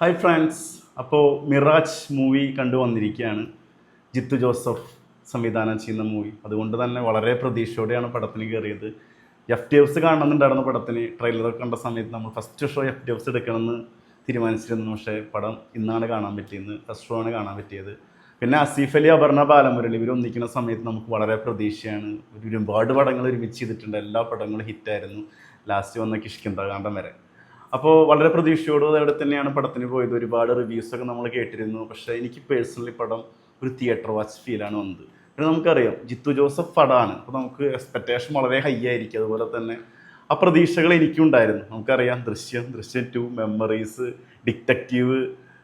Hi friends. അപ്പോൾ Miraj movie കണ്ടുവന്നിരിക്കുകയാണ്. Jithu Joseph സംവിധാനം ചെയ്യുന്ന മൂവി. അതുകൊണ്ട് തന്നെ വളരെ പ്രതീക്ഷയോടെയാണ് പടത്തിന് കയറിയത്. FTFs കാണണമെന്നുണ്ടായിരുന്നു പടത്തിന്. ട്രെയിലറൊക്കെ കണ്ട സമയത്ത് നമ്മൾ ഫസ്റ്റ് ഷോ FTFs എടുക്കണമെന്ന് തീരുമാനിച്ചിരുന്നു. പക്ഷേ പടം ഇന്നാണ് കാണാൻ പറ്റിയത്. ഫസ്റ്റ് ഷോ ആണ് കാണാൻ പറ്റിയത്. പിന്നെ ആസിഫ് അലി, അപർണ ബാലമുരളി ഇവർ ഒന്നിക്കുന്ന സമയത്ത് നമുക്ക് വളരെ പ്രതീക്ഷയാണ്. ഒരുപാട് പടങ്ങൾ ഒരുമിച്ച് ചെയ്തിട്ടുണ്ട്. എല്ലാ പടങ്ങളും ഹിറ്റായിരുന്നു. ലാസ്റ്റ് വന്ന കിഷ്കിന്താകാന്ഡം വരെ. അപ്പോൾ വളരെ പ്രതീക്ഷയോടും അവിടെ തന്നെയാണ് പടത്തിന് പോയത്. ഒരുപാട് റിവ്യൂസൊക്കെ നമ്മൾ കേട്ടിരുന്നു. പക്ഷേ എനിക്ക് പേഴ്സണലി പടം ഒരു തിയേറ്റർ വാച്ച് ഫീലാണ് വന്നത്. പിന്നെ നമുക്കറിയാം ജിത്തു ജോസഫ് പടമാണ്. അപ്പോൾ നമുക്ക് എക്സ്പെക്റ്റേഷൻ വളരെ ഹൈ ആയിരിക്കും. അതുപോലെ തന്നെ ആ പ്രതീക്ഷകൾ എനിക്കും ഉണ്ടായിരുന്നു. നമുക്കറിയാം ദൃശ്യം 2, മെമ്മറീസ്, ഡിറ്റക്റ്റീവ്,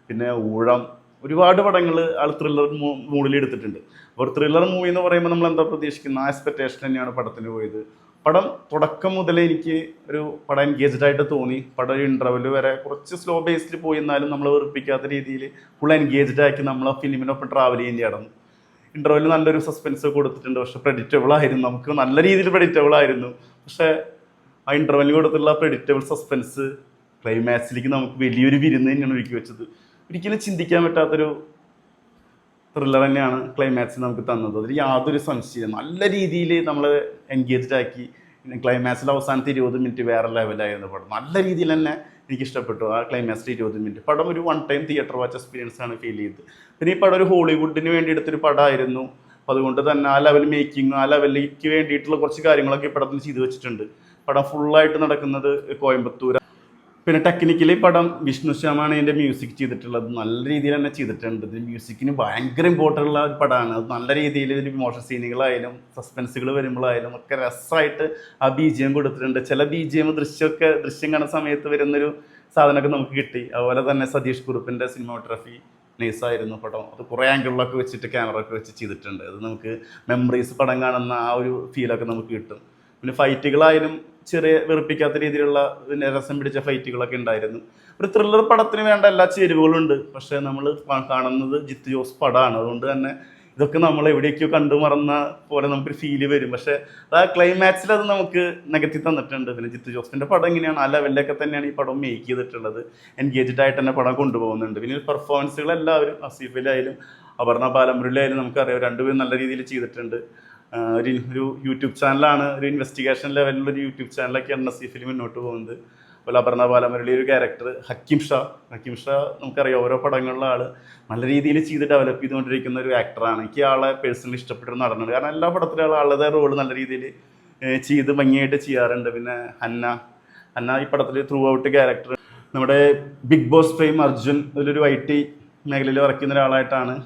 പിന്നെ ഊഴം, ഒരുപാട് പടങ്ങൾ ആൾ ത്രില്ലർ മൂഡിൽ എടുത്തിട്ടുണ്ട്. അപ്പോൾ ത്രില്ലർ മൂവി എന്ന് പറയുമ്പോൾ നമ്മൾ എന്താ പ്രതീക്ഷിക്കുന്നത്, ആ എക്സ്പെക്റ്റേഷൻ തന്നെയാണ് പടത്തിന് പോയത്. പടം തുടക്കം മുതലേ എനിക്ക് ഒരു പടം എൻഗേജ്ഡ് ആയിട്ട് തോന്നി. പടം ഒരു ഇൻ്റർവെല് വരെ കുറച്ച് സ്ലോ ബേസ്ഡിൽ പോയി, എന്നാലും നമ്മൾ വെറുപ്പിക്കാത്ത രീതിയിൽ ഫുൾ എൻഗേജ്ഡ് ആക്കി നമ്മൾ ആ ഫിലിമിനൊപ്പം ട്രാവൽ ചെയ്യേണ്ടി നടന്നു. ഇൻ്റർവെല് നല്ലൊരു സസ്പെൻസ് കൊടുത്തിട്ടുണ്ട്. പക്ഷെ പ്രഡിക്റ്റബിൾ ആയിരുന്നു. നമുക്ക് നല്ല രീതിയിൽ പ്രഡിക്റ്റബിൾ ആയിരുന്നു. പക്ഷേ ആ ഇൻ്റർവെല്ലിന് കൊടുത്തുള്ള പ്രഡിക്റ്റബിൾ സസ്പെൻസ് ക്ലൈമാക്സിലേക്ക് നമുക്ക് വലിയൊരു വിരുന്ന് തന്നെയാണ് ഒരുക്കി വെച്ചത്. ഒരിക്കലും ചിന്തിക്കാൻ പറ്റാത്തൊരു ത്രില്ലർ തന്നെയാണ് ക്ലൈമാക്സ് നമുക്ക് തന്നത്. അതിൽ യാതൊരു സംശയം. നല്ല രീതിയിൽ നമ്മൾ എൻഗേജ്ഡ് ആക്കി. ക്ലൈമാക്സിൽ അവസാനത്തെ 20 മിനിറ്റ് വേറെ ലെവലായിരുന്നു പടം. നല്ല രീതിയിൽ തന്നെ എനിക്ക് ഇഷ്ടപ്പെട്ടു ആ ക്ലൈമാക്സിൽ 20 മിനിറ്റ്. പടം ഒരു one time theatre watch experience ആണ് ഫീൽ ചെയ്തത്. പിന്നെ ഈ പടം ഒരു ഹോളിവുഡിന് വേണ്ടി എടുത്തൊരു പടമായിരുന്നു. അപ്പോൾ അതുകൊണ്ട് തന്നെ ആ ലെവൽ മേക്കിംഗ്, ആ ലെവലിലേക്ക് വേണ്ടിയിട്ടുള്ള കുറച്ച് കാര്യങ്ങളൊക്കെ ഈ പടത്തിൽ ചെയ്തു വെച്ചിട്ടുണ്ട്. പടം ഫുള്ളായിട്ട് നടക്കുന്നത് കോയമ്പത്തൂർ. പിന്നെ ടെക്നിക്കലി പടം വിഷ്ണു ശ്യാമാണ് ഇതിൻ്റെ മ്യൂസിക് ചെയ്തിട്ടുള്ളത്. നല്ല രീതിയിൽ തന്നെ ചെയ്തിട്ടുണ്ട്. ഇത് മ്യൂസിക്കിന് ഭയങ്കര ഇമ്പോർട്ടൻ്റ് ഉള്ള ഒരു പടമാണ്. അത് നല്ല രീതിയിൽ ഇതിൽ ഇമോഷൻ സീനുകളായാലും സസ്പെൻസുകൾ വരുമ്പോഴായാലും ഒക്കെ രസമായിട്ട് ആ BGM കൊടുത്തിട്ടുണ്ട്. ചില BGM ദൃശ്യം കാണുന്ന സമയത്ത് വരുന്നൊരു സാധനമൊക്കെ നമുക്ക് കിട്ടി. അതുപോലെ തന്നെ സതീഷ് കുറുപ്പിൻ്റെ സിനിമാറ്റോഗ്രഫി നൈസായിരുന്നു പടം. അത് കുറേ ആംഗിളിലൊക്കെ വെച്ചിട്ട് ക്യാമറ ഒക്കെ വെച്ച് ചെയ്തിട്ടുണ്ട്. അത് നമുക്ക് മെമ്മറീസ് പടം കാണുന്ന ആ ഒരു ഫീലൊക്കെ നമുക്ക് കിട്ടും. പിന്നെ ഫൈറ്റുകളായാലും ചെറിയ വെറുപ്പിക്കാത്ത രീതിയിലുള്ള രസം പിടിച്ച ഫൈറ്റുകളൊക്കെ ഉണ്ടായിരുന്നു. ഒരു ത്രില്ലർ പടത്തിന് വേണ്ട എല്ലാ ചേരുവകളും ഉണ്ട്. പക്ഷേ നമ്മൾ കാണുന്നത് ജിത്തു ജോസ് പടമാണ്. അതുകൊണ്ട് തന്നെ ഇതൊക്കെ നമ്മൾ എവിടെയൊക്കെയോ കണ്ടു മറന്ന പോലെ നമുക്കൊരു ഫീല് വരും. പക്ഷേ ആ ക്ലൈമാക്സിൽ അത് നമുക്ക് നികത്തി തന്നിട്ടുണ്ട്. പിന്നെ ജിത്തു ജോസിൻ്റെ പടം എങ്ങനെയാണ് ആ ലെവലിലൊക്കെ തന്നെയാണ് ഈ പടം മേക്ക് ചെയ്തിട്ടുള്ളത്. എൻഗേജ്ഡ് ആയിട്ട് തന്നെ പടം കൊണ്ടുപോകുന്നുണ്ട്. പിന്നെ പെർഫോമൻസുകളെല്ലാവരും ആസിഫ് അലി ആയാലും അപർണ ബാലമുരളി ആയാലും നമുക്കറിയാം രണ്ടുപേരും നല്ല രീതിയിൽ ചെയ്തിട്ടുണ്ട്. ഒരു യൂട്യൂബ് ചാനലാണ്, ഒരു ഇൻവെസ്റ്റിഗേഷൻ ലെവലിലൊരു യൂട്യൂബ് ചാനലൊക്കെയാണ് നസീഫിൽ മുന്നോട്ട് പോകുന്നത്. അതുപോലെ അപർണ ബാലമുരളി ഒരു ക്യാരക്ടർ ഹക്കീം ഷാ നമുക്കറിയാം ഓരോ പടങ്ങളിലെ ആൾ നല്ല രീതിയിൽ ചെയ്ത് ഡെവലപ്പ് ചെയ്തുകൊണ്ടിരിക്കുന്ന ഒരു ആക്ടറാണ്. എനിക്ക് ആളെ പേഴ്സണലി ഇഷ്ടപ്പെട്ടൊരു നടനുണ്ട്. കാരണം എല്ലാ പടത്തിലും ആളുടെ റോള് നല്ല രീതിയിൽ ചെയ്ത് ഭംഗിയായിട്ട് ചെയ്യാറുണ്ട്. പിന്നെ ഹന്ന ഈ പടത്തിൽ ത്രൂ ഔട്ട് ക്യാരക്ടർ. നമ്മുടെ ബിഗ് ബോസ് ഫെയിം അർജുൻ അതിലൊരു IT മേഖലയിൽ വർക്ക് ചെയ്യുന്ന ഒരാളായിട്ടാണ്.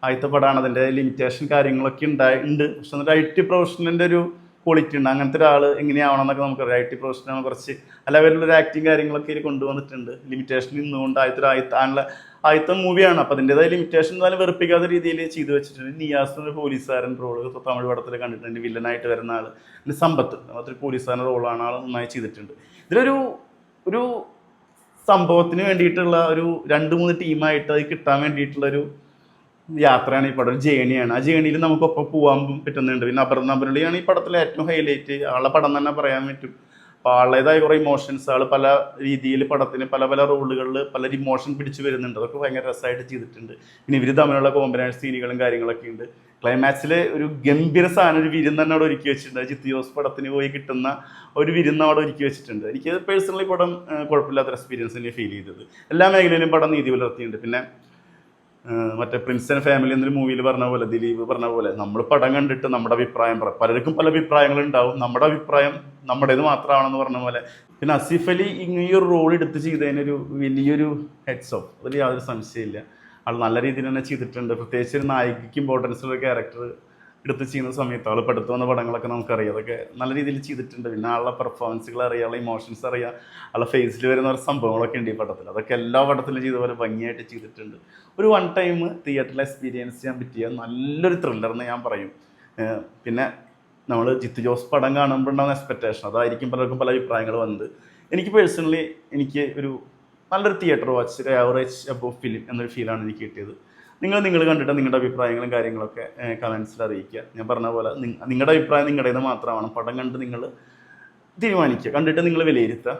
ആദ്യത്തെ പടമാണ്. അതിൻ്റെ ലിമിറ്റേഷൻ കാര്യങ്ങളൊക്കെ ഉണ്ട്. പക്ഷെ എന്നിട്ട് IT പ്രൊഫഷണലിൻ്റെ ഒരു ക്വാളിറ്റി ഉണ്ട്. അങ്ങനത്തെ ഒരാൾ എങ്ങനെയാവണം എന്നൊക്കെ നമുക്കറിയാം. IT പ്രൊഫഷണൽ കുറച്ച് ലെവലിലൊരു ആക്ടിങ് കാര്യങ്ങളൊക്കെ ഇതിൽ കൊണ്ടുവന്നിട്ടുണ്ട്. ലിമിറ്റേഷൻ നിന്നുകൊണ്ട് ആദ്യത്തെ മൂവിയാണ്. അപ്പോൾ അതിൻ്റെതായ ലിമിറ്റേഷൻ എന്നാലും വെറുപ്പിക്കാത്ത രീതിയിൽ ചെയ്തു വെച്ചിട്ടുണ്ട്. നിയാസ് ഒരു പോലീസുകാരൻ റോള് തമിഴ് പടത്തിൽ കണ്ടിട്ടുണ്ട്. വില്ലനായിട്ട് വരുന്ന ആൾ. പിന്നെ സമ്പത്ത് ഒരു പോലീസുകാരൻ റോളാണ്. ആൾ നന്നായി ചെയ്തിട്ടുണ്ട്. ഇതിലൊരു സംഭവത്തിന് വേണ്ടിയിട്ടുള്ള ഒരു 2-3 ടീമായിട്ട് അത് കിട്ടാൻ വേണ്ടിയിട്ടുള്ളൊരു യാത്രയാണ് ഈ പടം. ഒരു ജേണിയാണ്. ആ ജേണിയിൽ നമുക്കൊപ്പം പോകാൻ പറ്റുന്നുണ്ട്. പിന്നെ അപർണ മുരളിയാണ് ഈ പടത്തിലെ ഏറ്റവും ഹൈലൈറ്റ്. ആളെ പടം തന്നെ പറയാൻ പറ്റും. അപ്പോൾ ആളുടേതായ കുറേ ഇമോഷൻസ് ആൾ പല രീതിയിൽ പടത്തിന് പല റോളുകളിൽ പല ഇമോഷൻ പിടിച്ച് വരുന്നുണ്ട്. അതൊക്കെ ഭയങ്കര രസമായിട്ട് ചെയ്തിട്ടുണ്ട്. പിന്നെ ഇവർ തമ്മിലുള്ള കോമ്പിനേഷൻ സീനുകളും കാര്യങ്ങളൊക്കെ ഉണ്ട്. ക്ലൈമാക്സിൽ ഒരു ഗംഭീര സാധനം, ഒരു വിരുന്ന് തന്നെ അവിടെ ഒരുക്കി വെച്ചിട്ടുണ്ട്. ജിത്തു ജോസ് പടത്തിന് പോയി കിട്ടുന്ന ഒരു വിരുന്ന് അവിടെ ഒരുക്കി വെച്ചിട്ടുണ്ട്. എനിക്ക് പേഴ്സണലി പടം കുഴപ്പമില്ലാത്തൊരു എക്സ്പീരിയൻസ് തന്നെ ഫീൽ ചെയ്തത്. എല്ലാ മേഖലയിലും പടം നീതി പുലർത്തിയിട്ടുണ്ട്. പിന്നെ മറ്റേ പ്രിൻസ് ആൻഡ് ഫാമിലി എന്നൊരു മൂവിയിൽ പറഞ്ഞ പോലെ, ദിലീപ് പറഞ്ഞ പോലെ, നമ്മൾ പടം കണ്ടിട്ട് നമ്മുടെ അഭിപ്രായം പറയാം. പലർക്കും പല അഭിപ്രായങ്ങളുണ്ടാവും. നമ്മുടെ അഭിപ്രായം നമ്മുടേത് മാത്രമാണെന്ന് പറഞ്ഞ പോലെ. പിന്നെ ആസിഫ് അലി ഈ ഒരു റോൾ എടുത്ത് ചെയ്തതിനൊരു വലിയൊരു ഹെഡ്സ് ഓഫ്. അതിൽ യാതൊരു സംശയമില്ല. ആൾ നല്ല രീതിയിൽ തന്നെ ചെയ്തിട്ടുണ്ട്. പ്രത്യേകിച്ച് ഒരു നായികയ്ക്ക് ഇമ്പോർട്ടൻസ് ഉള്ള ക്യാരക്ടർ എടുത്ത് ചെയ്യുന്ന സമയത്ത് ആൾ പെടുത്തു വന്ന പടങ്ങളൊക്കെ നമുക്കറിയാം. അതൊക്കെ നല്ല രീതിയിൽ ചെയ്തിട്ടുണ്ട്. പിന്നെ ആളുടെ പെർഫോമൻസുകൾ അറിയാം, ആളുടെ ഇമോഷൻസ് അറിയാം, ആളുടെ ഫേസിൽ വരുന്ന ഒരു സംഭവങ്ങളൊക്കെ ഉണ്ട് ഈ പടത്തിൽ. അതൊക്കെ എല്ലാ പടത്തിലും ചെയ്ത പോലെ ഭംഗിയായിട്ട് ചെയ്തിട്ടുണ്ട്. ഒരു വൺ ടൈം തിയേറ്ററിൽ എക്സ്പീരിയൻസ് ചെയ്യാൻ പറ്റിയ നല്ലൊരു ത്രില്ലറെന്ന് ഞാൻ പറയും. പിന്നെ നമ്മൾ ജിത്തു ജോസ് പടം കാണുമ്പോൾ ഉണ്ടാകുന്ന എക്സ്പെക്റ്റേഷൻ അതായിരിക്കും പലർക്കും പല അഭിപ്രായങ്ങൾ വന്നത്. എനിക്ക് പേഴ്സണലി ഒരു നല്ലൊരു തിയേറ്റർ വാച്ച്, ഒരു ആവറേജ് അബോവ് ഫിലിം എന്നൊരു ഫീലാണ് എനിക്ക് കിട്ടിയത്. നിങ്ങൾ കണ്ടിട്ട് നിങ്ങളുടെ അഭിപ്രായങ്ങളും കാര്യങ്ങളൊക്കെ കമൻസിൽ അറിയിക്കുക. ഞാൻ പറഞ്ഞ പോലെ നിങ്ങളുടെ അഭിപ്രായം നിങ്ങളുടേത് മാത്രമാണ്. പടം കണ്ട് നിങ്ങൾ തീരുമാനിക്കുക, കണ്ടിട്ട് നിങ്ങൾ വിലയിരുത്തുക.